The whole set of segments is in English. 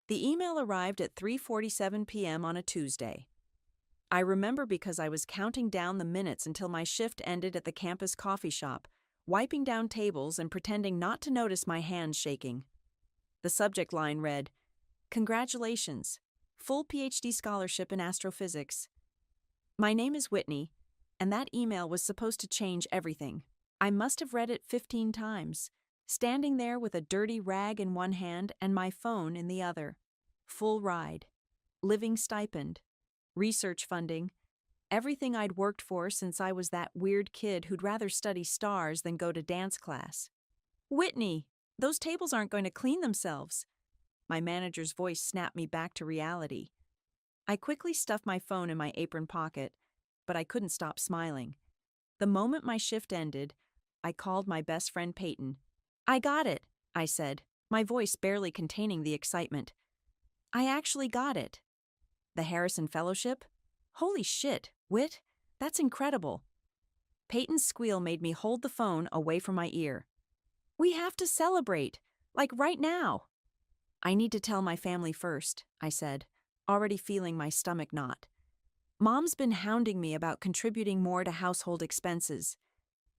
The email arrived at 3:47 p.m. on a Tuesday. I remember because I was counting down the minutes until my shift ended at the campus coffee shop, wiping down tables and pretending not to notice my hands shaking. The subject line read, "Congratulations, full PhD scholarship in astrophysics." My name is Whitney, and that email was supposed to change everything. I must have read it 15 times, standing there with a dirty rag in one hand and my phone in the other. Full ride, living stipend, research funding, everything I'd worked for since I was that weird kid who'd rather study stars than go to dance class. "Whitney, those tables aren't going to clean themselves." My manager's voice snapped me back to reality. I quickly stuffed my phone in my apron pocket, but I couldn't stop smiling. The moment my shift ended, I called my best friend Peyton. "I got it," I said, my voice barely containing the excitement. "I actually got it." "The Harrison Fellowship? Holy shit, Whit, that's incredible." Peyton's squeal made me hold the phone away from my ear. "We have to celebrate, like right now." "I need to tell my family first," I said, already feeling my stomach knot. "Mom's been hounding me about contributing more to household expenses.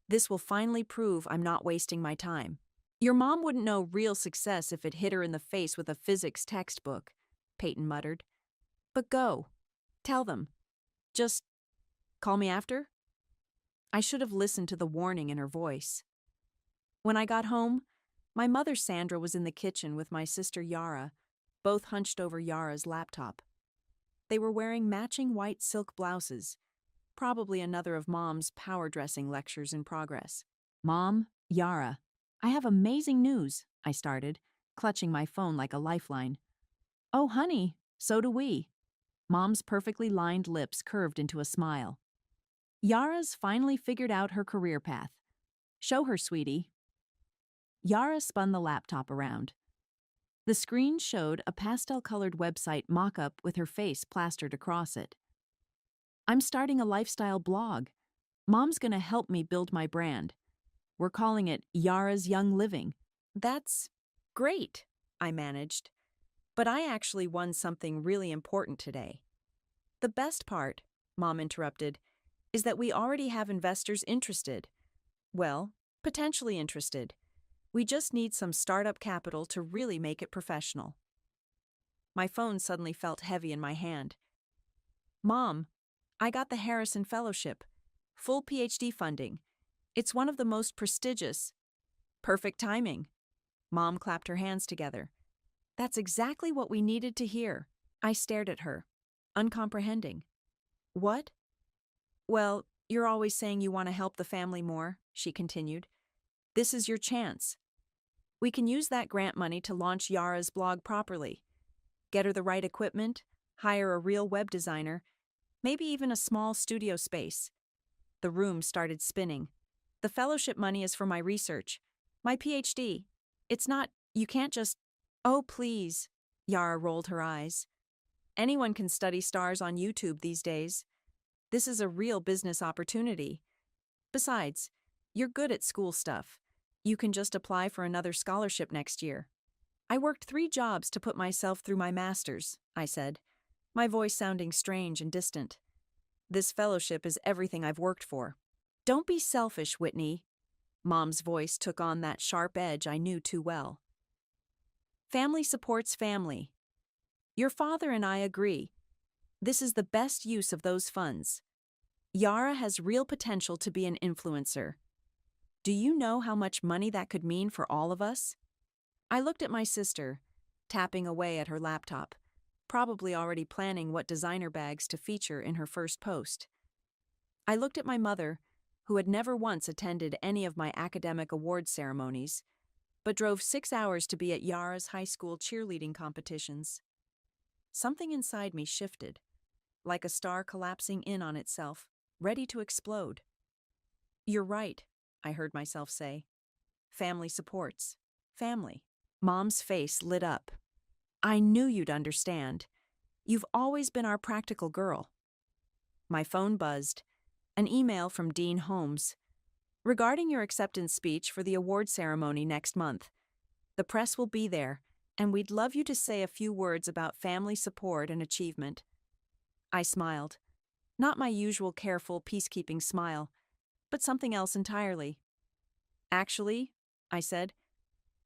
This will finally prove I'm not wasting my time." "Your mom wouldn't know real success if it hit her in the face with a physics textbook," Peyton muttered. "But go. Tell them. Just call me after?" I should have listened to the warning in her voice. When I got home, my mother Sandra was in the kitchen with my sister Yara, both hunched over Yara's laptop. They were wearing matching white silk blouses, probably another of Mom's power dressing lectures in progress. "Mom, Yara, I have amazing news," I started, clutching my phone like a lifeline. "Oh, honey, so do we." Mom's perfectly lined lips curved into a smile. "Yara's finally figured out her career path. Show her, sweetie." Yara spun the laptop around. The screen showed a pastel-colored website mock-up with her face plastered across it. "I'm starting a lifestyle blog. Mom's gonna help me build my brand. We're calling it Yara's Young Living." "That's great," I managed. "But I actually won something really important today." "The best part," Mom interrupted, "is that we already have investors interested. Well, potentially interested. We just need some startup capital to really make it professional." My phone suddenly felt heavy in my hand. "Mom, I got the Harrison Fellowship. Full PhD funding. It's one of the most prestigious." "Perfect timing." Mom clapped her hands together. "That's exactly what we needed to hear." I stared at her, uncomprehending. "What?" "Well, you're always saying you want to help the family more," she continued. "This is your chance. We can use that grant money to launch Yara's blog properly. Get her the right equipment, hire a real web designer, maybe even a small studio space." The room started spinning. "The fellowship money is for my research. My PhD. It's not, you can't just—" "Oh, please." Yara rolled her eyes. "Anyone can study stars on YouTube these days. This is a real business opportunity. Besides, you're good at school stuff. You can just apply for another scholarship next year." "I worked 3 jobs to put myself through my master's," I said, my voice sounding strange and distant. "This fellowship is everything I've worked for." "Don't be selfish, Whitney." Mom's voice took on that sharp edge I knew too well. "Family supports family. Your father and I agree. This is the best use of those funds. Yara has real potential to be an influencer. Do you know how much money that could mean for all of us?" I looked at my sister, tapping away at her laptop, probably already planning what designer bags to feature in her first post. I looked at my mother, who had never once attended any of my academic award ceremonies, but drove 6 hours to be at Yara's high school cheerleading competitions. Something inside me shifted, like a star collapsing in on itself, ready to explode. "You're right," I heard myself say. "Family supports. Family." Mom's face lit up. "I knew you'd understand. You've always been our practical girl." My phone buzzed. An email from Dean Holmes. "Regarding your acceptance speech for the award ceremony next month. The press will be there, And we'd love you to say a few words about family support and achievement. I smiled. Not my usual careful, peacekeeping smile, but something else entirely. Actually, I said,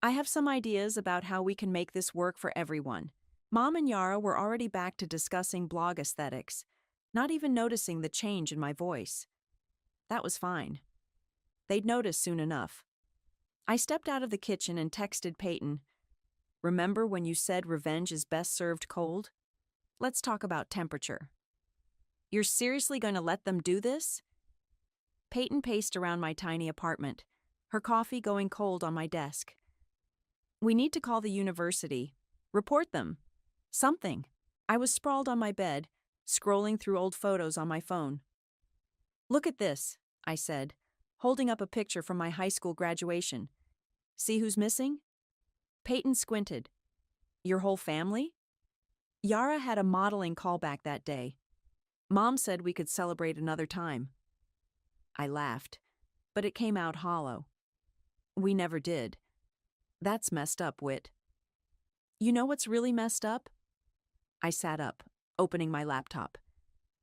I have some ideas about how we can make this work for everyone. Mom and Yara were already back to discussing blog aesthetics, not even noticing the change in my voice. That was fine. They'd notice soon enough. I stepped out of the kitchen and texted Peyton, "Remember when you said revenge is best served cold? Let's talk about temperature." "You're seriously going to let them do this?" Peyton paced around my tiny apartment, her coffee going cold on my desk. "We need to call the university. Report them. Something." I was sprawled on my bed, scrolling through old photos on my phone. "Look at this," I said, holding up a picture from my high school graduation. "See who's missing?" Peyton squinted. "Your whole family?" Yara had a modeling callback that day. Mom said we could celebrate another time. I laughed, but it came out hollow. "We never did. That's messed up, Whit." "You know what's really messed up?" I sat up, opening my laptop.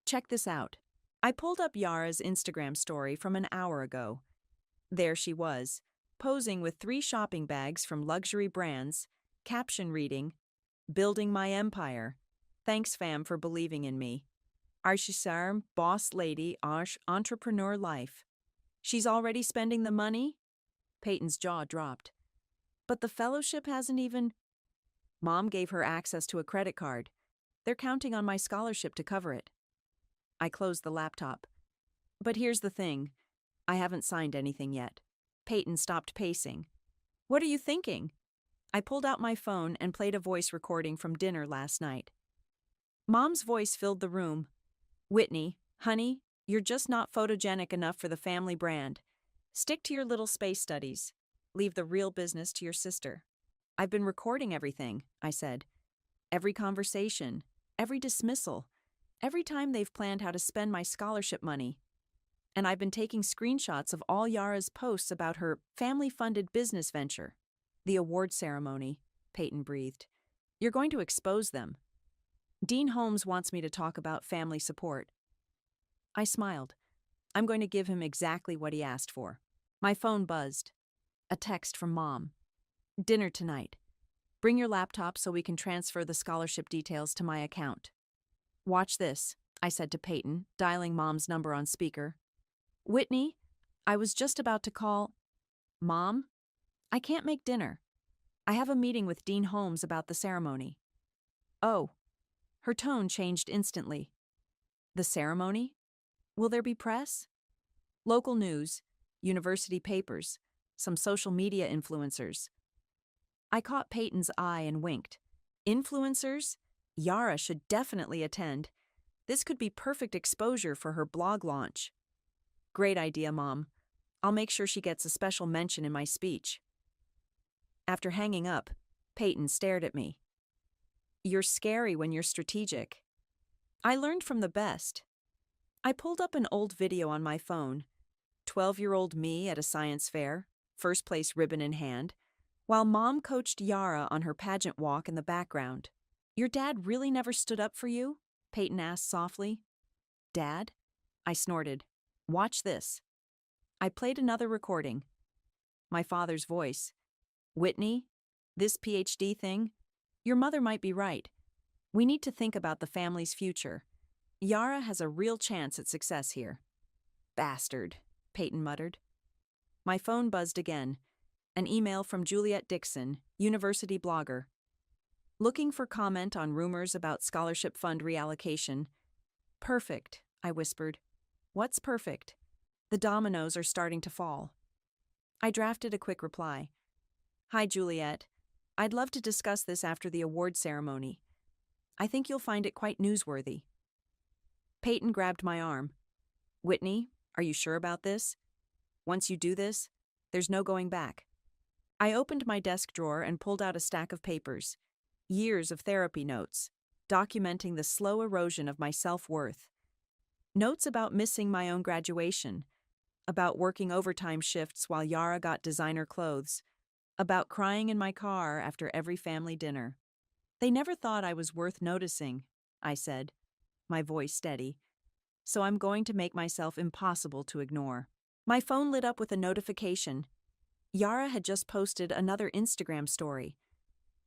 "Check this out." I pulled up Yara's Instagram story from an hour ago. There she was, posing with 3 shopping bags from luxury brands, caption reading, "Building my empire. Thanks fam for believing in me. Archisarm, boss lady, entrepreneur life." "She's already spending the money?" Peyton's jaw dropped. "But the fellowship hasn't even—" "Mom gave her access to a credit card. They're counting on my scholarship to cover it." I closed the laptop. "But here's the thing. I haven't signed anything yet." Peyton stopped pacing. "What are you thinking?" I pulled out my phone and played a voice recording from dinner last night. Mom's voice filled the room. "Whitney, honey, you're just not photogenic enough for the family brand. Stick to your little space studies. Leave the real business to your sister." "I've been recording everything," I said. "Every conversation, every dismissal, every time they've planned how to spend my scholarship money. And I've been taking screenshots of all Yara's posts about her family-funded business venture." "The award ceremony," Peyton breathed. "You're going to expose them. Dean Holmes wants me to talk about family support." I smiled. I'm going to give him exactly what he asked for. My phone buzzed. A text from Mom. "Dinner tonight. Bring your laptop so we can transfer the scholarship details to my account." "Watch this," I said to Peyton, dialing Mom's number on speaker. "Whitney, I was just about to call—" "Mom? I can't make dinner. I have a meeting with Dean Holmes about the ceremony." "Oh." Her tone changed instantly. "The ceremony? Will there be press?" "Local news, university papers, some social media influencers." I caught Peyton's eye and winked. "Influencers? Yara should definitely attend. This could be perfect exposure for her blog launch." "Great idea, Mom. I'll make sure she gets a special mention in my speech." After hanging up, Peyton stared at me. "You're scary when you're strategic." I learned from the best. I pulled up an old video on my phone. 12-year-old me at a science fair, first place ribbon in hand, while Mom coached Yara on her pageant walk in the background. "Your dad really never stood up for you?" Peyton asked softly. "Dad?" I snorted. "Watch this." I played another recording. My father's voice. "Whitney, this PhD thing? Your mother might be right. We need to think about the family's future. Yara has a real chance at success here." "Bastard," Peyton muttered. My phone buzzed again. An email from Juliet Dixon, university blogger. "Looking for comment on rumors about scholarship fund reallocation." "Perfect," I whispered. "What's perfect?" "The dominoes are starting to fall." I drafted a quick reply. "Hi, Juliet. I'd love to discuss this after the award ceremony. I think you'll find it quite newsworthy." Peyton grabbed my arm. "Whitney, are you sure about this? Once you do this, there's no going back." I opened my desk drawer and pulled out a stack of papers. Years of therapy notes, documenting the slow erosion of my self-worth. Notes about missing my own graduation, about working overtime shifts while Yara got designer clothes, About crying in my car after every family dinner. They never thought I was worth noticing, I said, my voice steady, so I'm going to make myself impossible to ignore. My phone lit up with a notification. Yara had just posted another Instagram story.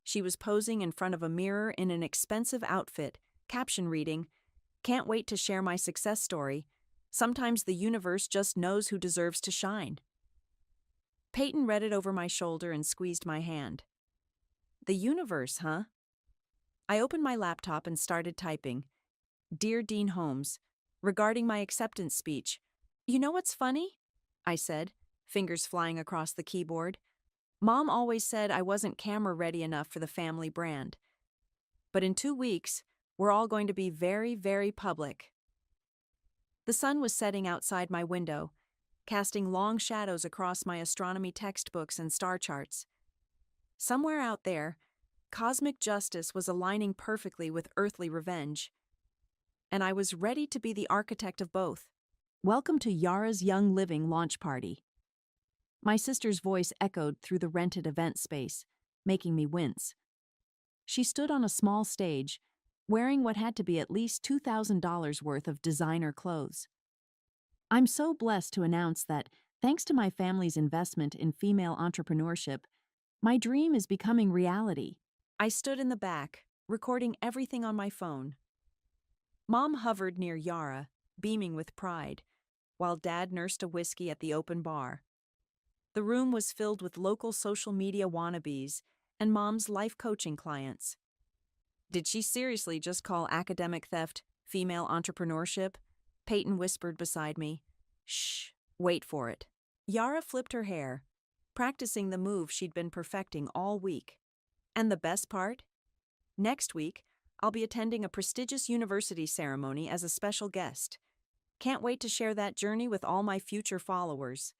She was posing in front of a mirror in an expensive outfit, caption reading, "Can't wait to share my success story. Sometimes the universe just knows who deserves to shine." Peyton read it over my shoulder and squeezed my hand. The universe, huh? I opened my laptop and started typing. Dear Dean Holmes, regarding my acceptance speech. You know what's funny? I said, fingers flying across the keyboard. Mom always said I wasn't camera ready enough for the family brand. But in 2 weeks, we're all going to be very, very public. The sun was setting outside my window, casting long shadows across my astronomy textbooks and star charts. Somewhere out there, cosmic justice was aligning perfectly with earthly revenge, and I was ready to be the architect of both. Welcome to Yara's Young Living launch party. My sister's voice echoed through the rented event space, making me wince. She stood on a small stage, wearing what had to be at least $2,000 worth of designer clothes. I'm so blessed to announce that, thanks to my family's investment in female entrepreneurship, my dream is becoming reality. I stood in the back, recording everything on my phone. Mom hovered near Yara, beaming with pride, while Dad nursed a whiskey at the open bar. The room was filled with local social media wannabes and Mom's life coaching clients. Did she seriously just call academic theft female entrepreneurship? Peyton whispered beside me. Shh, wait for it. Yara flipped her hair, practicing the move she'd been perfecting all week. And the best part? Next week, I'll be attending a prestigious university ceremony as a special guest. Can't wait to share that journey with all my future followers.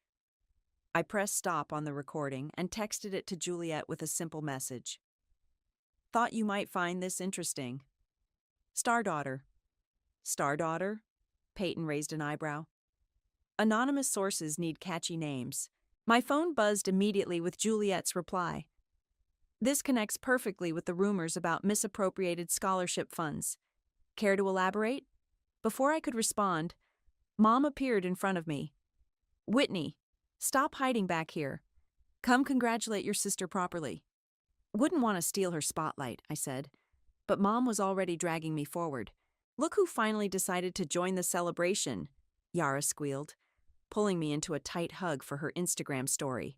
I pressed stop on the recording and texted it to Juliet with a simple message. Thought you might find this interesting. Stardaughter. Stardaughter? Peyton raised an eyebrow. Anonymous sources need catchy names. My phone buzzed immediately with Juliet's reply. This connects perfectly with the rumors about misappropriated scholarship funds. Care to elaborate? Before I could respond, Mom appeared in front of me. Whitney, stop hiding back here. Come congratulate your sister properly. Wouldn't want to steal her spotlight, I said, but Mom was already dragging me forward. Look who finally decided to join the celebration, Yara squealed, pulling me into a tight hug for her Instagram story.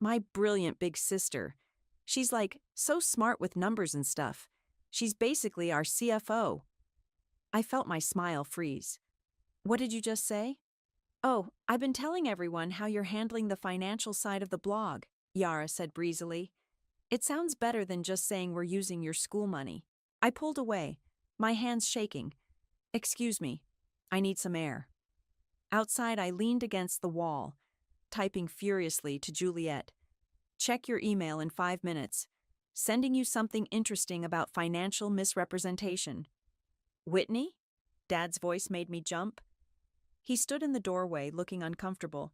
My brilliant big sister. She's like so smart with numbers and stuff. She's basically our CFO. I felt my smile freeze. What did you just say? Oh, I've been telling everyone how you're handling the financial side of the blog, Yara said breezily. It sounds better than just saying we're using your school money. I pulled away, my hands shaking. Excuse me, I need some air. Outside, I leaned against the wall, typing furiously to Juliet. Check your email in 5 minutes. Sending you something interesting about financial misrepresentation. Whitney? Dad's voice made me jump. He stood in the doorway, looking uncomfortable.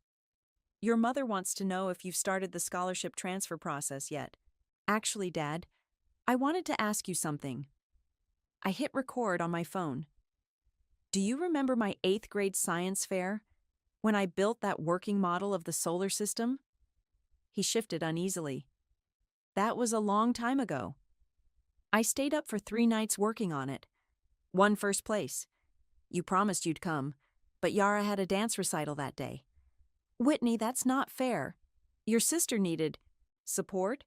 Your mother wants to know if you've started the scholarship transfer process yet. Actually, Dad, I wanted to ask you something. I hit record on my phone. Do you remember my 8th grade science fair, when I built that working model of the solar system? He shifted uneasily. That was a long time ago. I stayed up for 3 nights working on it. Won first place. You promised you'd come, but Yara had a dance recital that day. Whitney, that's not fair. Your sister needed support?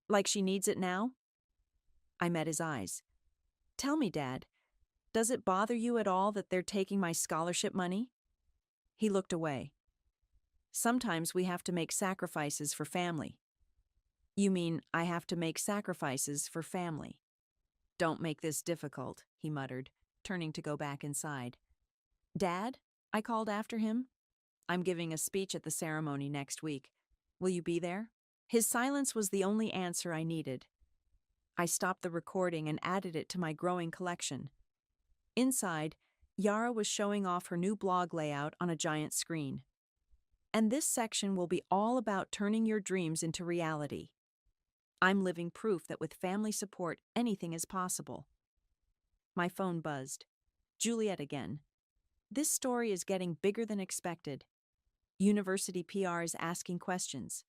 Like she needs it now? I met his eyes. Tell me, Dad, does it bother you at all that they're taking my scholarship money? He looked away. Sometimes we have to make sacrifices for family. You mean I have to make sacrifices for family? Don't make this difficult, he muttered, turning to go back inside. Dad? I called after him. I'm giving a speech at the ceremony next week. Will you be there? His silence was the only answer I needed. I stopped the recording and added it to my growing collection. Inside, Yara was showing off her new blog layout on a giant screen. And this section will be all about turning your dreams into reality. I'm living proof that with family support, anything is possible. My phone buzzed. Juliet again. This story is getting bigger than expected. University PR is asking questions.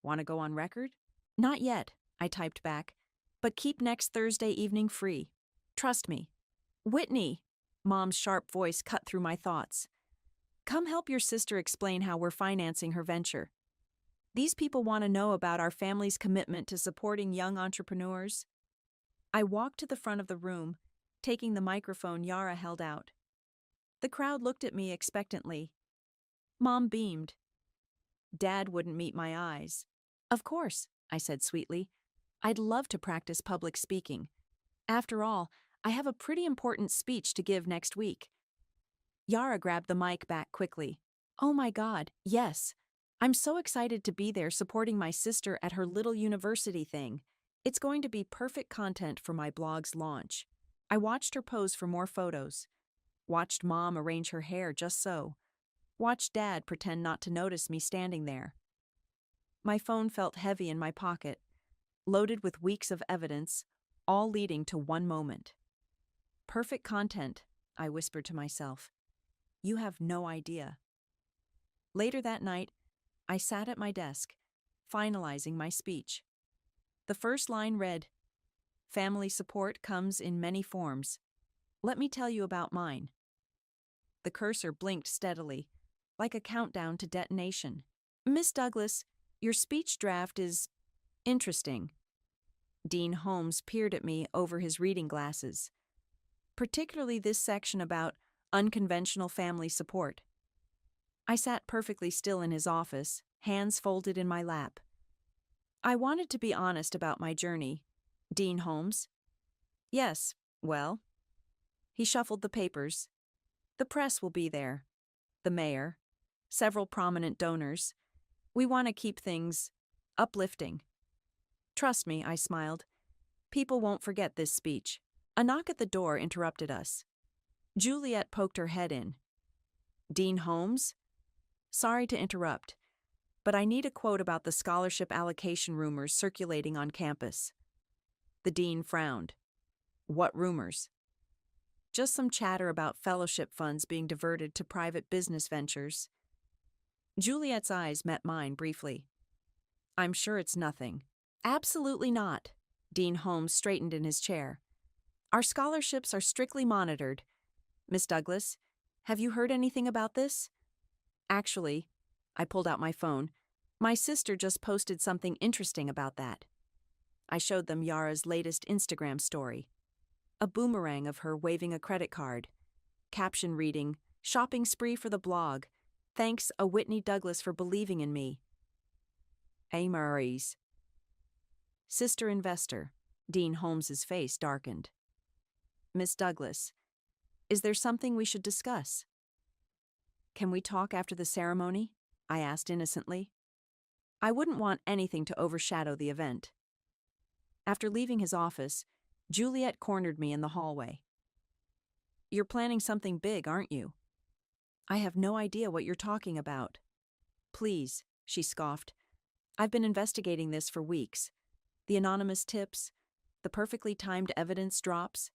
Want to go on record? Not yet, I typed back. But keep next Thursday evening free. Trust me. Whitney! Mom's sharp voice cut through my thoughts. Come help your sister explain how we're financing her venture. These people want to know about our family's commitment to supporting young entrepreneurs. I walked to the front of the room, taking the microphone Yara held out. The crowd looked at me expectantly. Mom beamed. Dad wouldn't meet my eyes. Of course, I said sweetly. I'd love to practice public speaking. After all, I have a pretty important speech to give next week. Yara grabbed the mic back quickly. Oh my God, yes. I'm so excited to be there supporting my sister at her little university thing. It's going to be perfect content for my blog's launch. I watched her pose for more photos. Watched Mom arrange her hair just so. Watched Dad pretend not to notice me standing there. My phone felt heavy in my pocket, loaded with weeks of evidence, all leading to one moment. Perfect content, I whispered to myself. You have no idea. Later that night, I sat at my desk, finalizing my speech. The first line read, "Family support comes in many forms. Let me tell you about mine." The cursor blinked steadily, like a countdown to detonation. Miss Douglas, your speech draft is interesting. Dean Holmes peered at me over his reading glasses, particularly this section about unconventional family support. I sat perfectly still in his office, hands folded in my lap. I wanted to be honest about my journey. Dean Holmes? Yes, well. He shuffled the papers. The press will be there. The mayor. Several prominent donors. We want to keep things uplifting. Trust me, I smiled. People won't forget this speech. A knock at the door interrupted us. Juliet poked her head in. Dean Holmes? Sorry to interrupt, but I need a quote about the scholarship allocation rumors circulating on campus. The dean frowned. What rumors? Just some chatter about fellowship funds being diverted to private business ventures. Juliet's eyes met mine briefly. I'm sure it's nothing. Absolutely not. Dean Holmes straightened in his chair. Our scholarships are strictly monitored. Miss Douglas, have you heard anything about this? Actually, I pulled out my phone. My sister just posted something interesting about that. I showed them Yara's latest Instagram story. A boomerang of her waving a credit card. Caption reading, "Shopping spree for the blog. Thanks, a Whitney Douglas for believing in me." Mary's. Sister investor. Dean Holmes's face darkened. Miss Douglas, is there something we should discuss? Can we talk after the ceremony? I asked innocently. I wouldn't want anything to overshadow the event. After leaving his office, Juliet cornered me in the hallway. You're planning something big, aren't you? I have no idea what you're talking about. Please, she scoffed. I've been investigating this for weeks. The anonymous tips, the perfectly timed evidence drops.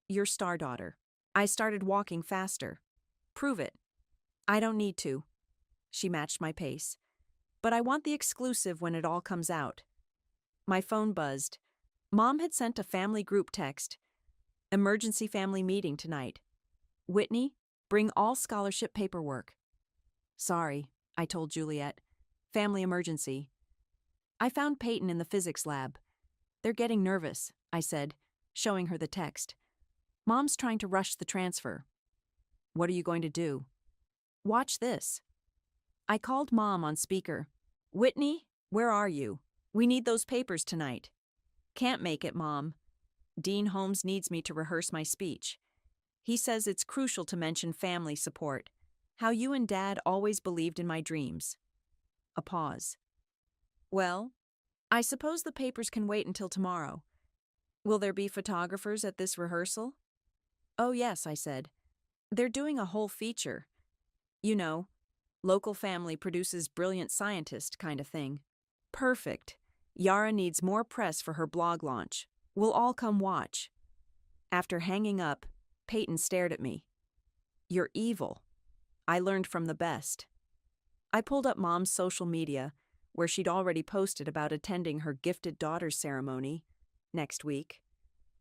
Your star daughter. I started walking faster. Prove it. I don't need to. She matched my pace. But I want the exclusive when it all comes out. My phone buzzed. Mom had sent a family group text. Emergency family meeting tonight. Whitney, bring all scholarship paperwork. Sorry, I told Juliet. Family emergency. I found Peyton in the physics lab. They're getting nervous, I said, showing her the text. Mom's trying to rush the transfer. What are you going to do? Watch this. I called Mom on speaker. Whitney, where are you? We need those papers tonight. Can't make it, Mom. Dean Holmes needs me to rehearse my speech. He says it's crucial to mention family support, how you and Dad always believed in my dreams. A pause. Well, I suppose the papers can wait until tomorrow. Will there be photographers at this rehearsal? Oh yes, I said. They're doing a whole feature. You know, Local family produces brilliant scientist kind of thing. Perfect. Yara needs more press for her blog launch. We'll all come watch. After hanging up, Peyton stared at me. You're evil. I learned from the best. I pulled up Mom's social media, where she'd already posted about attending her gifted daughter's ceremony next week.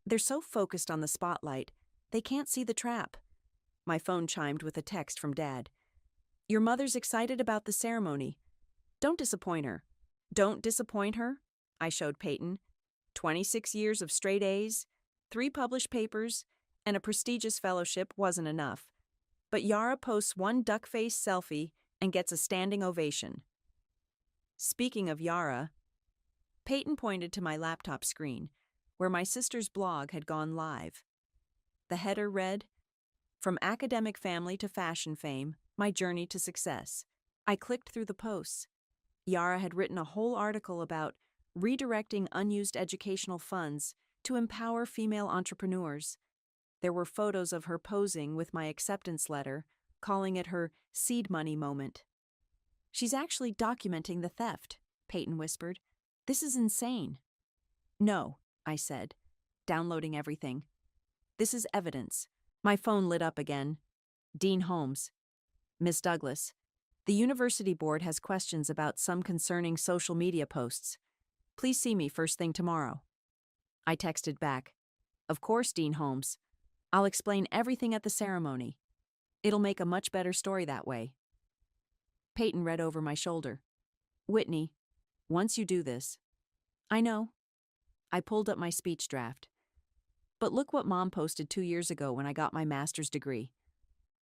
They're so focused on the spotlight, they can't see the trap. My phone chimed with a text from Dad. Your mother's excited about the ceremony. Don't disappoint her. Don't disappoint her? I showed Peyton. 26 years of straight A's, 3 published papers, and a prestigious fellowship wasn't enough. But Yara posts one duck-faced selfie and gets a standing ovation. Speaking of Yara, Peyton pointed to my laptop screen, where my sister's blog had gone live. The header read, From academic family to fashion fame, my journey to success. I clicked through the posts. Yara had written a whole article about redirecting unused educational funds to empower female entrepreneurs. There were photos of her posing with my acceptance letter, calling it her seed money moment. She's actually documenting the theft, Peyton whispered. This is insane. No, I said, downloading everything. This is evidence. My phone lit up again. Dean Holmes. Miss Douglas, the university board has questions about some concerning social media posts. Please see me first thing tomorrow. I texted back. Of course, Dean Holmes. I'll explain everything at the ceremony. It'll make a much better story that way. Peyton read over my shoulder. Whitney, once you do this. I know. I pulled up my speech draft. But look what Mom posted 2 years ago when I got my master's degree.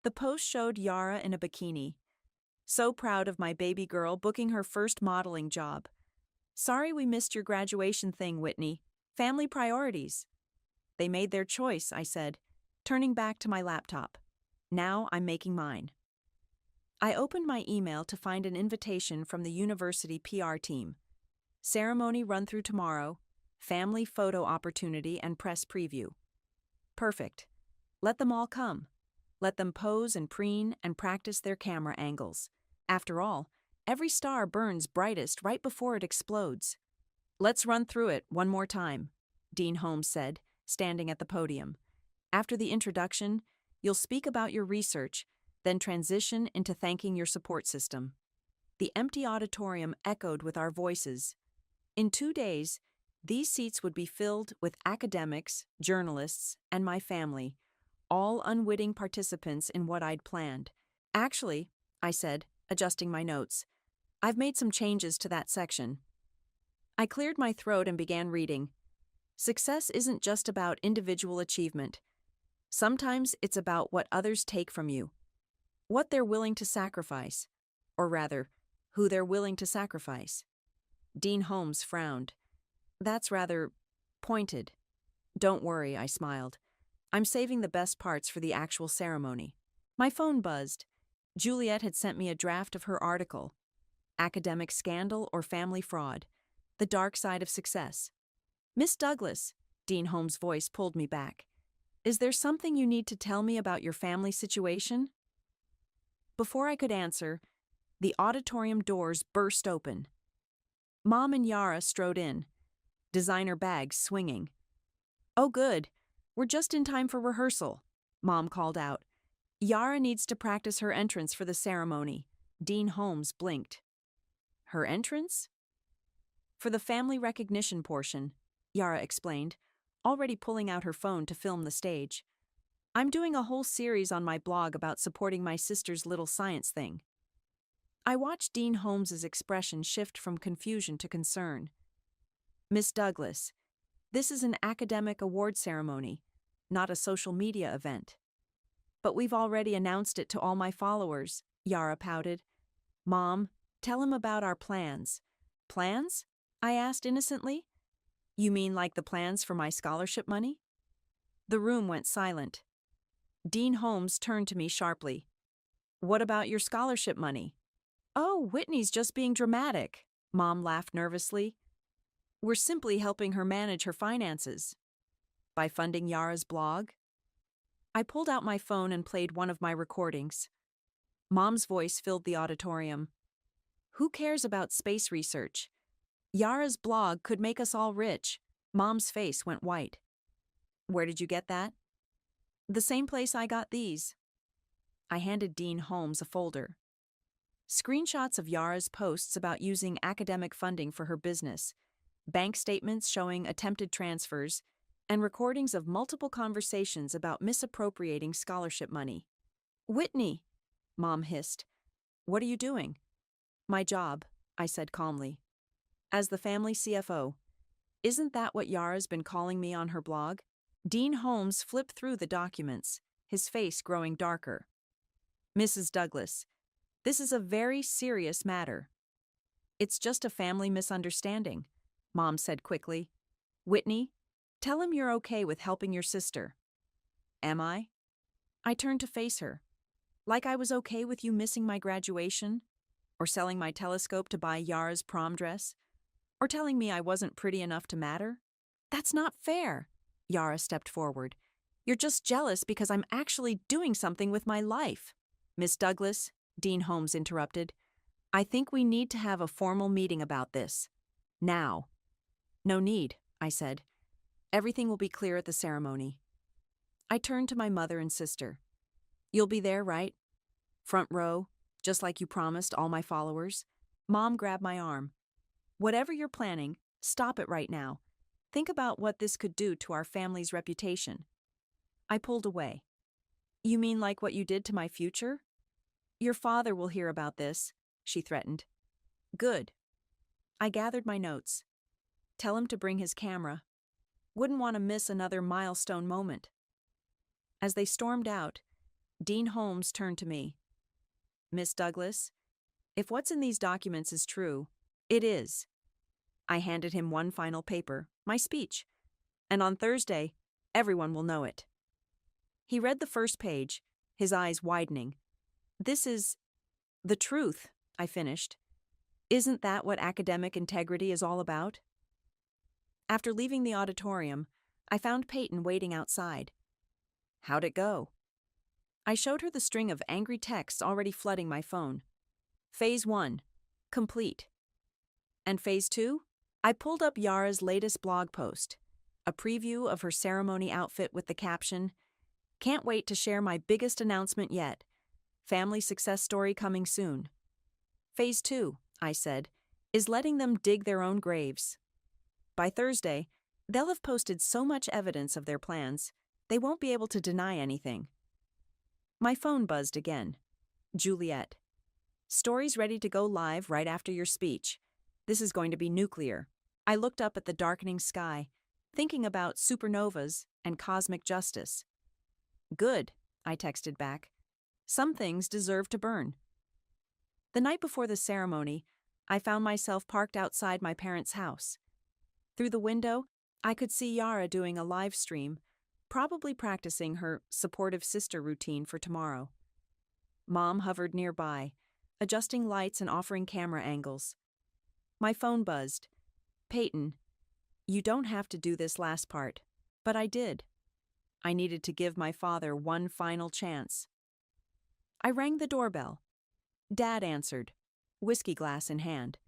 The post showed Yara in a bikini. So proud of my baby girl booking her first modeling job. Sorry we missed your graduation thing, Whitney. Family priorities. They made their choice, I said, turning back to my laptop. Now I'm making mine. I opened my email to find an invitation from the university PR team. Ceremony run through tomorrow, family photo opportunity and press preview. Perfect. Let them all come. Let them pose and preen and practice their camera angles. After all, every star burns brightest right before it explodes. Let's run through it one more time, Dean Holmes said, standing at the podium. After the introduction, you'll speak about your research, then transition into thanking your support system. The empty auditorium echoed with our voices. In 2 days, these seats would be filled with academics, journalists, and my family, all unwitting participants in what I'd planned. Actually, I said, adjusting my notes, I've made some changes to that section. I cleared my throat and began reading. Success isn't just about individual achievement. Sometimes it's about what others take from you, what they're willing to sacrifice, or rather, who they're willing to sacrifice. Dean Holmes frowned. That's rather pointed. Don't worry, I smiled. I'm saving the best parts for the actual ceremony. My phone buzzed. Juliet had sent me a draft of her article, Academic Scandal or Family Fraud, The Dark Side of Success. Miss Douglas, Dean Holmes' voice pulled me back. Is there something you need to tell me about your family situation? Before I could answer, the auditorium doors burst open. Mom and Yara strode in, designer bags swinging. Oh good, we're just in time for rehearsal, Mom called out. Yara needs to practice her entrance for the ceremony. Dean Holmes blinked. Her entrance? For the family recognition portion, Yara explained, already pulling out her phone to film the stage. I'm doing a whole series on my blog about supporting my sister's little science thing. I watched Dean Holmes's expression shift from confusion to concern. Miss Douglas, this is an academic award ceremony, not a social media event. But we've already announced it to all my followers, Yara pouted. Mom, tell him about our plans. Plans? I asked innocently. You mean like the plans for my scholarship money? The room went silent. Dean Holmes turned to me sharply. What about your scholarship money? Oh, Whitney's just being dramatic, Mom laughed nervously. We're simply helping her manage her finances. By funding Yara's blog? I pulled out my phone and played one of my recordings. Mom's voice filled the auditorium. Who cares about space research? Yara's blog could make us all rich. Mom's face went white. Where did you get that? The same place I got these. I handed Dean Holmes a folder. Screenshots of Yara's posts about using academic funding for her business, bank statements showing attempted transfers, and recordings of multiple conversations about misappropriating scholarship money. Whitney, Mom hissed. What are you doing? My job, I said calmly. As the family CFO. Isn't that what Yara's been calling me on her blog? Dean Holmes flipped through the documents, his face growing darker. Mrs. Douglas, this is a very serious matter. It's just a family misunderstanding, Mom said quickly. Whitney, tell him you're okay with helping your sister. Am I? I turned to face her. Like I was okay with you missing my graduation? Or selling my telescope to buy Yara's prom dress? Or telling me I wasn't pretty enough to matter? That's not fair. Yara stepped forward. You're just jealous because I'm actually doing something with my life. Miss Douglas, Dean Holmes interrupted, I think we need to have a formal meeting about this. Now. No need, I said. Everything will be clear at the ceremony. I turned to my mother and sister. You'll be there, right? Front row, just like you promised all my followers. Mom grabbed my arm. Whatever you're planning, stop it right now. Think about what this could do to our family's reputation. I pulled away. You mean like what you did to my future? Your father will hear about this, she threatened. Good. I gathered my notes. Tell him to bring his camera. Wouldn't want to miss another milestone moment. As they stormed out, Dean Holmes turned to me. Miss Douglas, if what's in these documents is true, it is. I handed him one final paper, my speech, and on Thursday, everyone will know it. He read the first page, his eyes widening. This is the truth, I finished. Isn't that what academic integrity is all about? After leaving the auditorium, I found Peyton waiting outside. How'd it go? I showed her the string of angry texts already flooding my phone. Phase 1, complete. And Phase 2? I pulled up Yara's latest blog post, a preview of her ceremony outfit with the caption, Can't wait to share my biggest announcement yet. Family success story coming soon. Phase 2, I said, is letting them dig their own graves. By Thursday, they'll have posted so much evidence of their plans, they won't be able to deny anything. My phone buzzed again. Juliet. Story's ready to go live right after your speech. This is going to be nuclear. I looked up at the darkening sky, thinking about supernovas and cosmic justice. Good, I texted back. Some things deserve to burn. The night before the ceremony, I found myself parked outside my parents' house. Through the window, I could see Yara doing a live stream, probably practicing her supportive sister routine for tomorrow. Mom hovered nearby, adjusting lights and offering camera angles. My phone buzzed. Peyton, you don't have to do this last part, but I did. I needed to give my father one final chance. I rang the doorbell. Dad answered, whiskey glass in hand.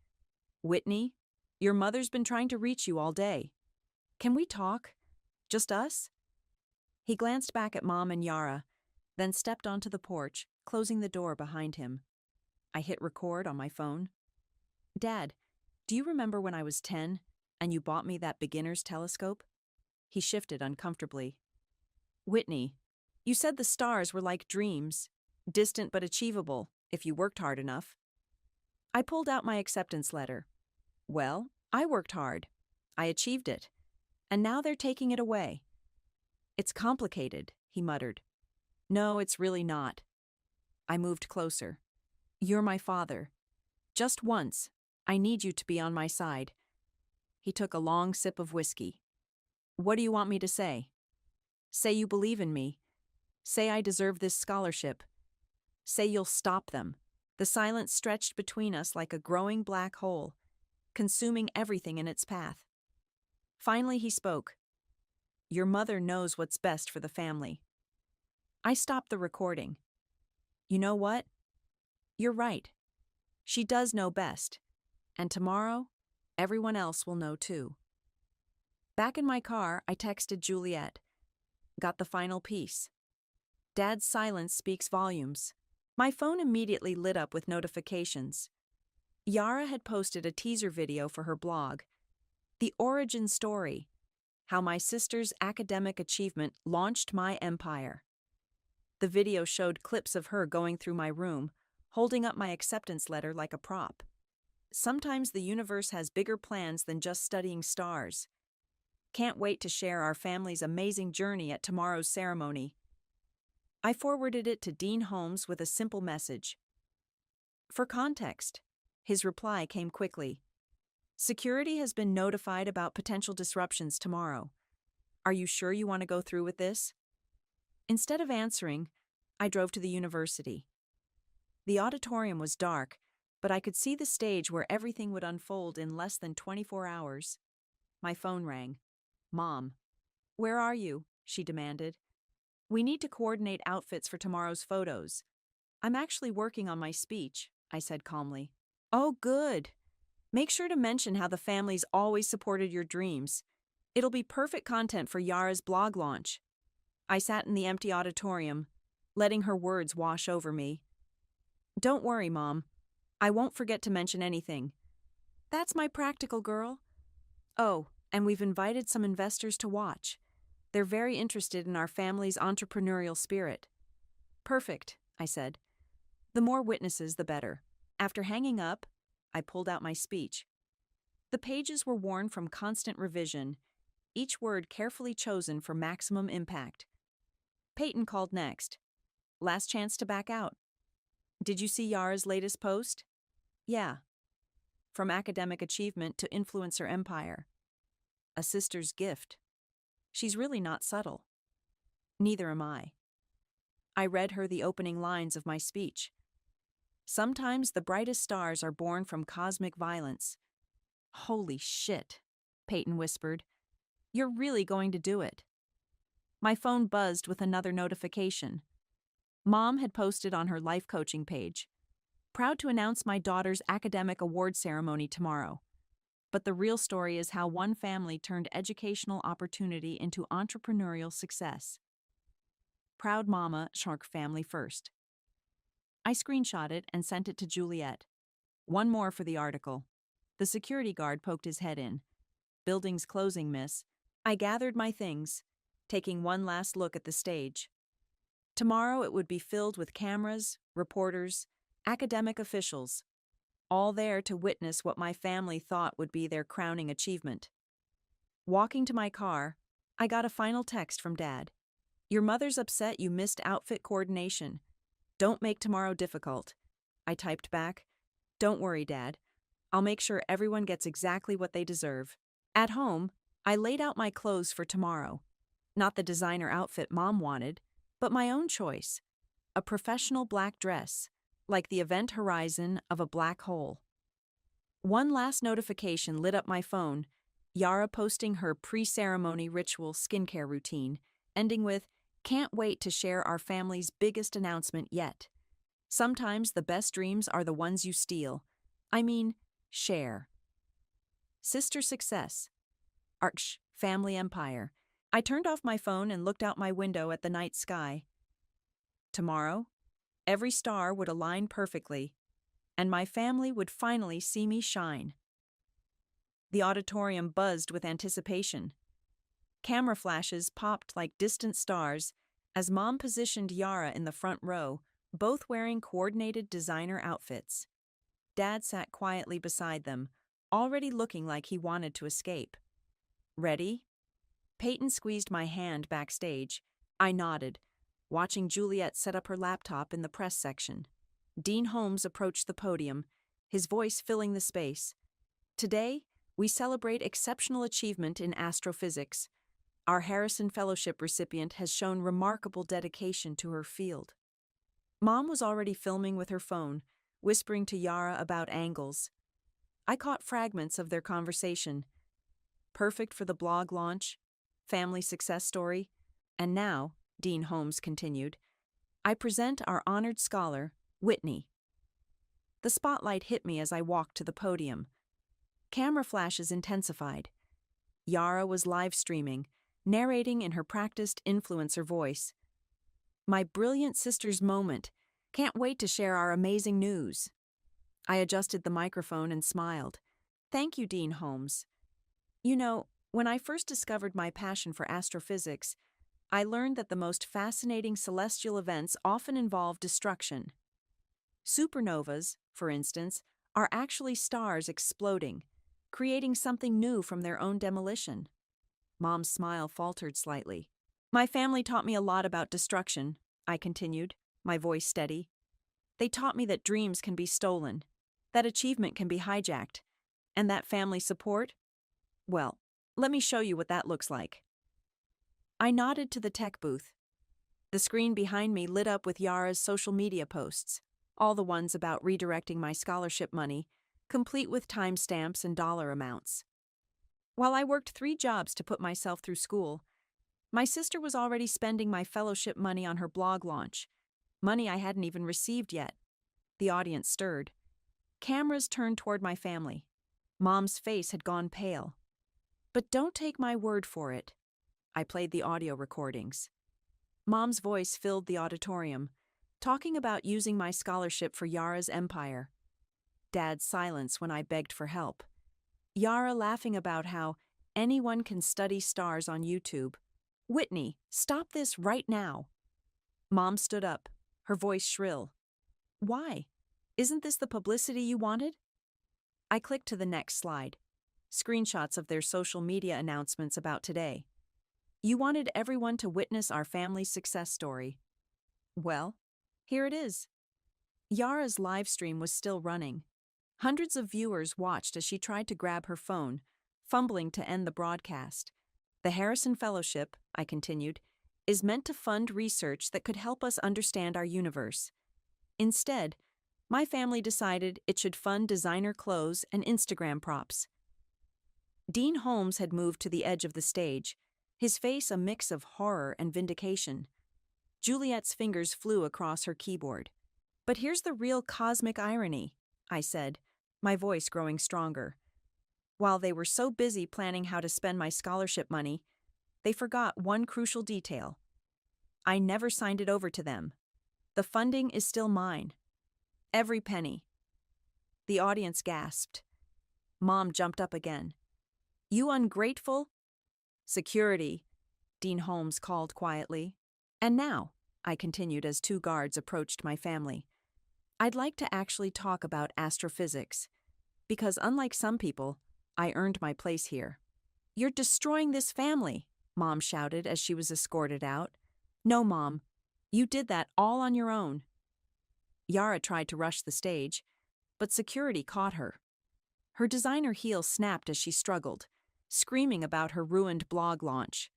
Whitney, your mother's been trying to reach you all day. Can we talk? Just us? He glanced back at Mom and Yara, then stepped onto the porch, closing the door behind him. I hit record on my phone. Dad, do you remember when I was 10 and you bought me that beginner's telescope? He shifted uncomfortably. Whitney, you said the stars were like dreams, distant but achievable if you worked hard enough. I pulled out my acceptance letter. Well, I worked hard. I achieved it. And now they're taking it away. It's complicated, he muttered. No, it's really not. I moved closer. You're my father. Just once, I need you to be on my side. He took a long sip of whiskey. What do you want me to say? Say you believe in me. Say I deserve this scholarship. Say you'll stop them. The silence stretched between us like a growing black hole, consuming everything in its path. Finally he spoke. Your mother knows what's best for the family. I stopped the recording. You know what? You're right. She does know best. And tomorrow, everyone else will know too. Back in my car, I texted Juliet. Got the final piece. Dad's silence speaks volumes. My phone immediately lit up with notifications. Yara had posted a teaser video for her blog. The origin story. How my sister's academic achievement launched my empire. The video showed clips of her going through my room, holding up my acceptance letter like a prop. Sometimes the universe has bigger plans than just studying stars. Can't wait to share our family's amazing journey at tomorrow's ceremony. I forwarded it to Dean Holmes with a simple message. For context, his reply came quickly. Security has been notified about potential disruptions tomorrow. Are you sure you want to go through with this? Instead of answering, I drove to the university. The auditorium was dark, but I could see the stage where everything would unfold in less than 24 hours. My phone rang. Mom. Where are you? She demanded. We need to coordinate outfits for tomorrow's photos. I'm actually working on my speech, I said calmly. Oh, good. Make sure to mention how the family's always supported your dreams. It'll be perfect content for Yara's blog launch. I sat in the empty auditorium, letting her words wash over me. Don't worry, Mom. I won't forget to mention anything. That's my practical girl. Oh, and we've invited some investors to watch. They're very interested in our family's entrepreneurial spirit. Perfect, I said. The more witnesses, the better. After hanging up, I pulled out my speech. The pages were worn from constant revision, each word carefully chosen for maximum impact. Peyton called next. Last chance to back out. Did you see Yara's latest post? Yeah. From academic achievement to influencer empire. A sister's gift. She's really not subtle. Neither am I. I read her the opening lines of my speech. Sometimes the brightest stars are born from cosmic violence. Holy shit, Peyton whispered. You're really going to do it. My phone buzzed with another notification. Mom had posted on her life coaching page. Proud to announce my daughter's academic award ceremony tomorrow. But the real story is how one family turned educational opportunity into entrepreneurial success. Proud mama, Shark family first. I screenshot it and sent it to Juliet. One more for the article. The security guard poked his head in. Building's closing, miss. I gathered my things, taking one last look at the stage. Tomorrow it would be filled with cameras, reporters, academic officials, all there to witness what my family thought would be their crowning achievement. Walking to my car, I got a final text from Dad. Your mother's upset you missed outfit coordination. Don't make tomorrow difficult. I typed back, Don't worry, Dad. I'll make sure everyone gets exactly what they deserve. At home, I laid out my clothes for tomorrow. Not the designer outfit Mom wanted, but my own choice. A professional black dress, like the event horizon of a black hole. One last notification lit up my phone, Yara posting her pre-ceremony ritual skincare routine, ending with, Can't wait to share our family's biggest announcement yet. Sometimes the best dreams are the ones you steal. I mean, share. Sister success. Arch, family empire. I turned off my phone and looked out my window at the night sky. Tomorrow, every star would align perfectly, and my family would finally see me shine. The auditorium buzzed with anticipation. Camera flashes popped like distant stars as Mom positioned Yara in the front row, both wearing coordinated designer outfits. Dad sat quietly beside them, already looking like he wanted to escape. Ready? Peyton squeezed my hand backstage. I nodded, watching Juliet set up her laptop in the press section. Dean Holmes approached the podium, his voice filling the space. Today, we celebrate exceptional achievement in astrophysics. Our Harrison Fellowship recipient has shown remarkable dedication to her field. Mom was already filming with her phone, whispering to Yara about angles. I caught fragments of their conversation. Perfect for the blog launch, family success story, and now, Dean Holmes continued, I present our honored scholar, Whitney. The spotlight hit me as I walked to the podium. Camera flashes intensified. Yara was live streaming, narrating in her practiced influencer voice. My brilliant sister's moment. Can't wait to share our amazing news. I adjusted the microphone and smiled. Thank you, Dean Holmes. You know, when I first discovered my passion for astrophysics, I learned that the most fascinating celestial events often involve destruction. Supernovas, for instance, are actually stars exploding, creating something new from their own demolition. Mom's smile faltered slightly. My family taught me a lot about destruction, I continued, my voice steady. They taught me that dreams can be stolen, that achievement can be hijacked, and that family support? Well, let me show you what that looks like. I nodded to the tech booth. The screen behind me lit up with Yara's social media posts, all the ones about redirecting my scholarship money, complete with timestamps and dollar amounts. While I worked 3 jobs to put myself through school, my sister was already spending my fellowship money on her blog launch, money I hadn't even received yet. The audience stirred. Cameras turned toward my family. Mom's face had gone pale. But don't take my word for it. I played the audio recordings. Mom's voice filled the auditorium, talking about using my scholarship for Yara's empire. Dad's silence when I begged for help. Yara laughing about how anyone can study stars on YouTube. Whitney, stop this right now. Mom stood up, her voice shrill. Why? Isn't this the publicity you wanted? I clicked to the next slide. Screenshots of their social media announcements about today. You wanted everyone to witness our family's success story. Well, here it is. Yara's live stream was still running. Hundreds of viewers watched as she tried to grab her phone, fumbling to end the broadcast. The Harrison Fellowship, I continued, is meant to fund research that could help us understand our universe. Instead, my family decided it should fund designer clothes and Instagram props. Dean Holmes had moved to the edge of the stage, his face a mix of horror and vindication. Juliet's fingers flew across her keyboard. But here's the real cosmic irony, I said, my voice growing stronger. While they were so busy planning how to spend my scholarship money, they forgot one crucial detail. I never signed it over to them. The funding is still mine. Every penny. The audience gasped. Mom jumped up again. You ungrateful? Security, Dean Holmes called quietly. And now, I continued as 2 guards approached my family, I'd like to actually talk about astrophysics, because unlike some people, I earned my place here. You're destroying this family, Mom shouted as she was escorted out. No, Mom, you did that all on your own. Yara tried to rush the stage, but security caught her. Her designer heel snapped as she struggled, screaming about her ruined blog launch.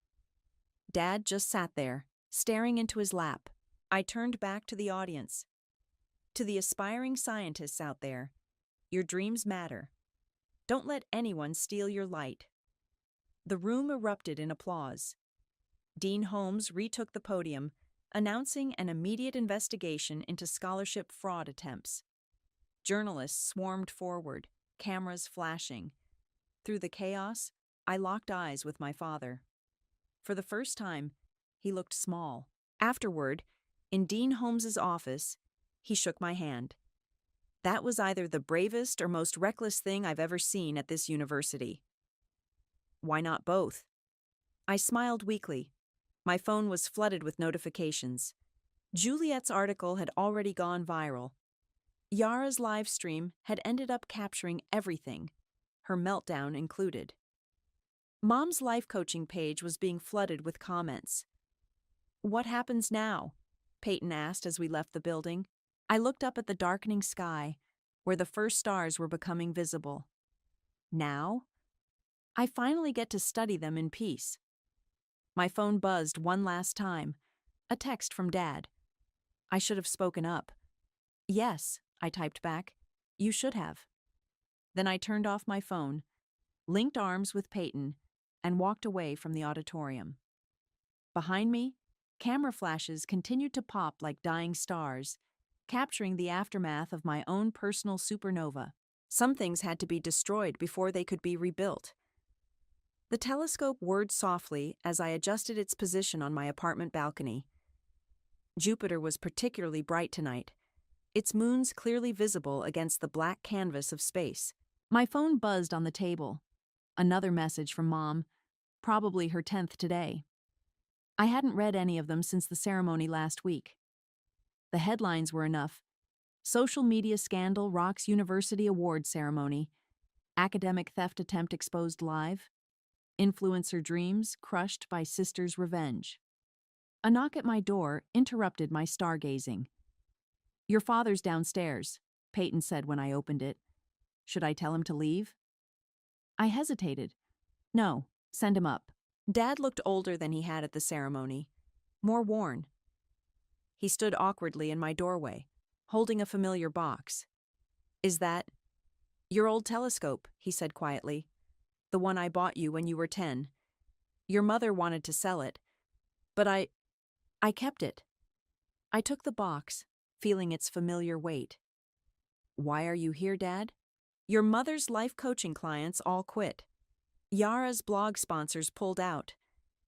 Dad just sat there, staring into his lap. I turned back to the audience. To the aspiring scientists out there, your dreams matter. Don't let anyone steal your light. The room erupted in applause. Dean Holmes retook the podium, announcing an immediate investigation into scholarship fraud attempts. Journalists swarmed forward, cameras flashing. Through the chaos, I locked eyes with my father. For the first time, he looked small. Afterward, in Dean Holmes's office, he shook my hand. That was either the bravest or most reckless thing I've ever seen at this university. Why not both? I smiled weakly. My phone was flooded with notifications. Juliet's article had already gone viral. Yara's live stream had ended up capturing everything, her meltdown included. Mom's life coaching page was being flooded with comments. What happens now? Peyton asked as we left the building. I looked up at the darkening sky, where the first stars were becoming visible. Now? I finally get to study them in peace. My phone buzzed one last time, a text from Dad. I should have spoken up. Yes, I typed back. You should have. Then I turned off my phone, linked arms with Peyton, and walked away from the auditorium. Behind me, camera flashes continued to pop like dying stars, capturing the aftermath of my own personal supernova. Some things had to be destroyed before they could be rebuilt. The telescope whirred softly as I adjusted its position on my apartment balcony. Jupiter was particularly bright tonight, its moons clearly visible against the black canvas of space. My phone buzzed on the table. Another message from Mom, probably her 10th today. I hadn't read any of them since the ceremony last week. The headlines were enough. Social media scandal rocks university award ceremony. Academic theft attempt exposed live. Influencer dreams crushed by sister's revenge. A knock at my door interrupted my stargazing. "Your father's downstairs," Peyton said when I opened it. Should I tell him to leave? I hesitated. No, send him up. Dad looked older than he had at the ceremony, more worn. He stood awkwardly in my doorway, holding a familiar box. "Is that your old telescope?" he said quietly. "The one I bought you when you were 10. Your mother wanted to sell it, but I kept it." I took the box, feeling its familiar weight. "Why are you here, Dad?" "Your mother's life coaching clients all quit. Yara's blog sponsors pulled out.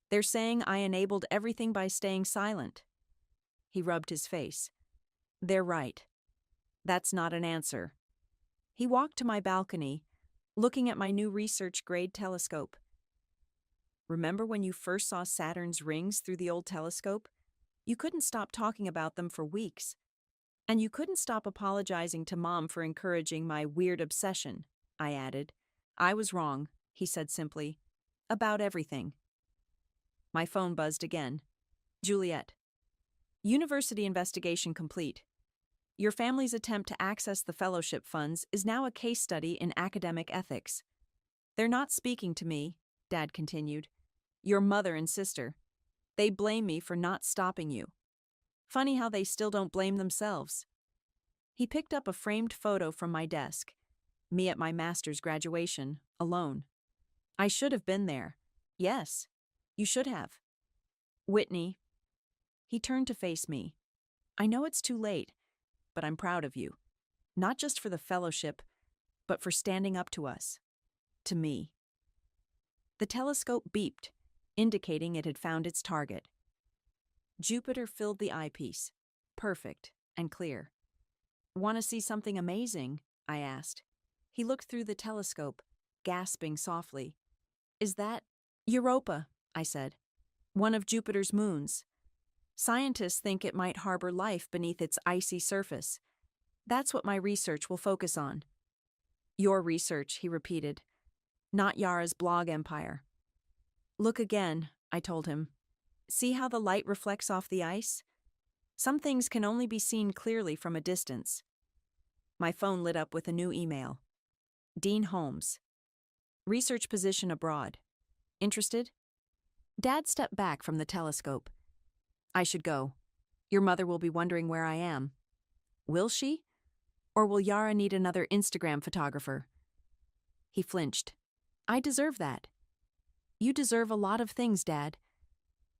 They're saying I enabled everything by staying silent." He rubbed his face. "They're right. That's not an answer." He walked to my balcony, looking at my new research-grade telescope. "Remember when you first saw Saturn's rings through the old telescope? You couldn't stop talking about them for weeks. And you couldn't stop apologizing to Mom for encouraging my weird obsession," I added. "I was wrong," he said simply. "About everything." My phone buzzed again. "Juliet. University investigation complete. Your family's attempt to access the fellowship funds is now a case study in academic ethics. They're not speaking to me," Dad continued. "Your mother and sister. They blame me for not stopping you. Funny how they still don't blame themselves." He picked up a framed photo from my desk. Me at my master's graduation, alone. "I should have been there." "Yes, you should have." "Whitney." He turned to face me. "I know it's too late, but I'm proud of you. Not just for the fellowship, but for standing up to us. To me." The telescope beeped, indicating it had found its target. Jupiter filled the eyepiece, perfect and clear. "Want to see something amazing?" I asked. He looked through the telescope, gasping softly. "Is that Europa?" I said. "One of Jupiter's moons. Scientists think it might harbor life beneath its icy surface. That's what my research will focus on." "Your research," he repeated. "Not Yara's blog empire." "Look again," I told him. "See how the light reflects off the ice? Some things can only be seen clearly from a distance." My phone lit up with a new email. Dean Holmes. "Research position abroad. Interested?" Dad stepped back from the telescope. "I should go. Your mother will be wondering where I am." "Will she? Or will Yara need another Instagram photographer?" He flinched. "I deserve that." "You deserve a lot of things, Dad.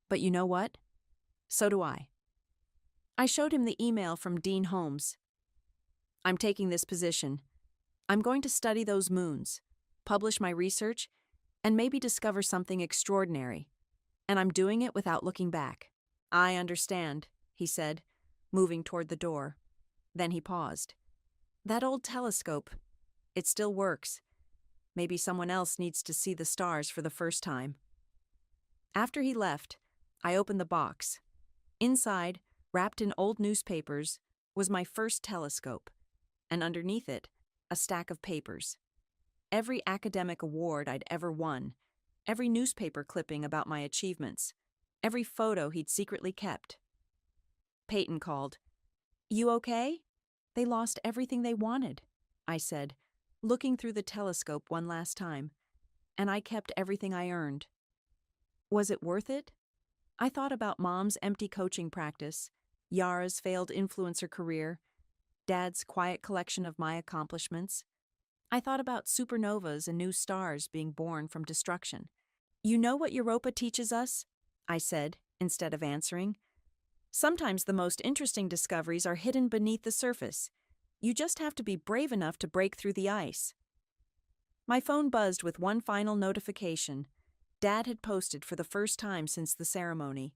But you know what? So do I." I showed him the email from Dean Holmes. "I'm taking this position. I'm going to study those moons, publish my research, and maybe discover something extraordinary. And I'm doing it without looking back." "I understand," he said, moving toward the door. Then he paused. "That old telescope, it still works. Maybe someone else needs to see the stars for the first time." After he left, I opened the box. Inside, wrapped in old newspapers, was my first telescope, and underneath it, a stack of papers. Every academic award I'd ever won, every newspaper clipping about my achievements, every photo he'd secretly kept. Peyton called. "You okay?" "They lost everything they wanted," I said, looking through the telescope one last time, "and I kept everything I earned." Was it worth it? I thought about Mom's empty coaching practice, Yara's failed influencer career, Dad's quiet collection of my accomplishments. I thought about supernovas and new stars being born from destruction. "You know what Europa teaches us?" I said, instead of answering. Sometimes the most interesting discoveries are hidden beneath the surface. You just have to be brave enough to break through the ice. My phone buzzed with one final notification. Dad had posted for the first time since the ceremony.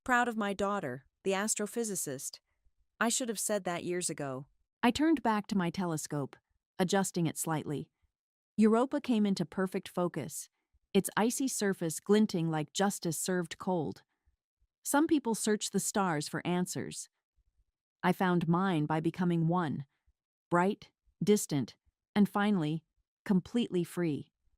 Proud of my daughter, the astrophysicist. I should have said that years ago. I turned back to my telescope, adjusting it slightly. Europa came into perfect focus, its icy surface glinting like justice served cold. Some people search the stars for answers. I found mine by becoming one, bright, distant, and finally, completely free.